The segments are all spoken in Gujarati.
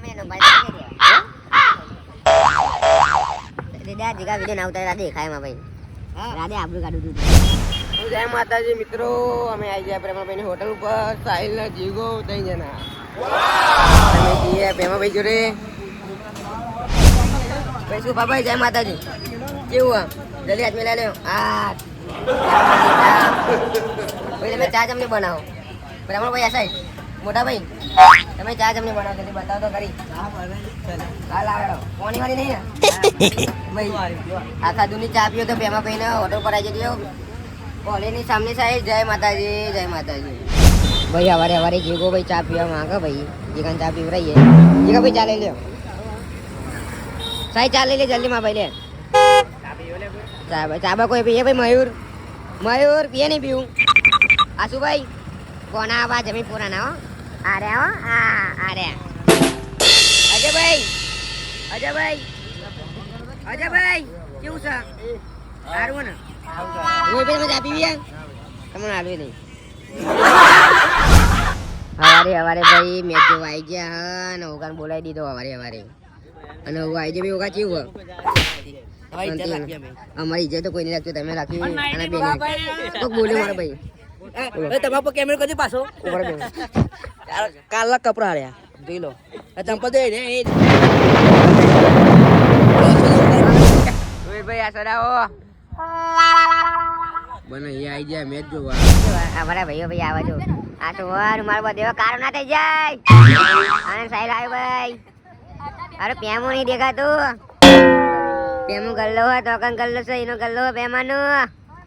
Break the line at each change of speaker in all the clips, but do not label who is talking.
જય માતાજી મિત્રો, અમે આવી ગયા પ્રેમાભાઈ હોટલ ઉપર. સાહિલ ને જીગો 3 જણા અમે જઈએ પ્રેમાભાઈ જોડે. ભાઈ શું બાબા, જય માતાજી. કેવું જલ્દી હાથ મિલા લ્યો. તમે ચા જમણી બનાવો. બરાબર ભાઈ, આ સાઈડ મોટા ભાઈ તમે ચા જમણી બનાવો, જલ્દી બતાવો તો ખરી. હાલ આગળ પાણી વાળી નહીં ને ભાઈ, આખા દૂધની ચા પીઓ તો પ્રેમાભાઈ ને હોટલ પર આવી જજો. કોલેજની સામની સાઈડ. જય માતાજી, જય માતાજી. ભાઈ હવારે હવારે જીગો ભાઈ ચા પીવા માંગે. ભાઈ જીગાને ચા પીવરાઈએ. જીગા ભાઈ ચા લઈ લ્યો. સાઈ ચા લઈ લે જલ્દી માં ભાઈ. લે ચા કોઈ પીએ ભાઈ? મયુર પીએ નહીં પીવું? આશુભાઈ કોના આવા જમીન પુરાના હો. અરે હો અરે અજયભાઈ કેવું છે? સારું ને? તમે ચા પીવી તમને હાલવી નહીં. હવારે ભાઈ મેચ જોવા આવી ગયા ને ઓગાન બોલાવી દીધો હવારે અને હું આવી જાય ઓગા કેવું અમારી ઇજ્જત તો કોઈ નહીં રાખતું, તમે રાખી. અને બેન તો બોલે મારો ભાઈ તમારા કેમેરો કદી પાછો કાલના કપડા હાર્યા જોઈ લો. ચંપલ દે ને ભાઈ આ સડાવો બને આવી જાય મેચ જોવા. અમારા ભાઈઓ ભાઈ આવા જો. આ તો મારો બધો કારો ના થઈ જાય. આનંદ સાહેબ આવ્યો ભાઈ. અરે પેમો નહીં દેખાતું. પેમો ગલ્લો હોય તો કન ગલ્લો છે એનો ગલ્લો પેમાનો.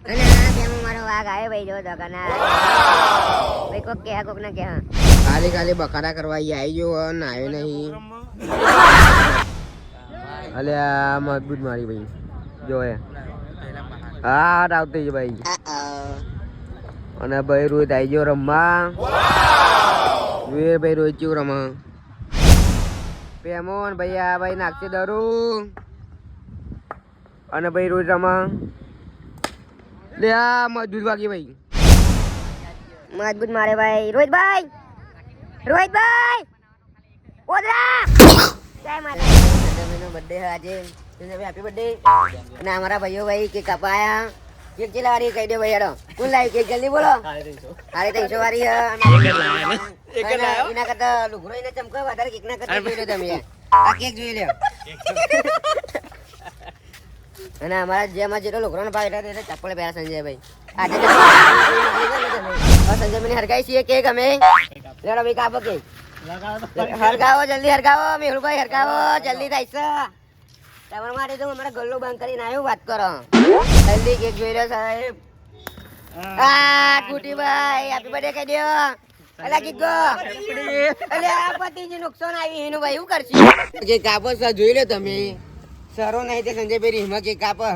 અને આ પેમો મારો વાઘ આવ્યો ભાઈ. જો દોકાન ભાઈ કોક કે કોક ના કે ખાલી બકારા કરવા આવી જો ને આવ્યો નહીં. અલે આ મજબૂત મારી ભાઈ જો હે. હા આવતી છે ભાઈ. અને ભાઈ રોહિત આવી ગયો રમવા. વીર ભાઈ રોહિત કેવું રમા. પેમોન ભાઈ આ ભાઈ નાખશે દરું. અને ભાઈ રોજ રમા. લે આ મજબૂત વાગી ભાઈ. મજબૂત મારે ભાઈ. રોહિતભાઈ ઓદરા જય માતાજી. બર્થડે આજે હેપી બર્થડે. અને અમારા ભાઈઓ ભાઈ કેક કાપાયા. કેક ચેલા વાળી કહી દે ભાઈ. હેડો કોણ લાવી કેક જલ્દી બોલો. 350 વાળી એના કરતા લુગરો એને ચમકો વધારે કેક ના કરતા જોઈ લો તમે. આ કેક જોઈ લો. અને અમારા જેમાં જેટલો લુગરો ભાવ એટલે ચપ્પલ પહેરા સંજયભાઈ. આજે સંજયભાઈ હરગાઈ છીએ કેક અમે. લેડો ભાઈ કાપો કેક. હરગાવો જલ્દી હરગાવો. મેહુલભાઈ હરગાવો જલ્દી થાય છે. તમારા માટે તો અમારા ગલ્લો બંધ કરીને આવ્યો. વાત કરો જલ્દી. કેક જોઈ લો સાહેબ. ગુટીભાઈ હેપી બર્થડે કહી દો. અલા કીધો અલે આ પતિજી નુકસાન આવી એનું ભાઈ શું કરશે? કે કાપો જોઈ લો તમે. સરો નહીં તે સંજયભાઈ રીમાં કે કાપો.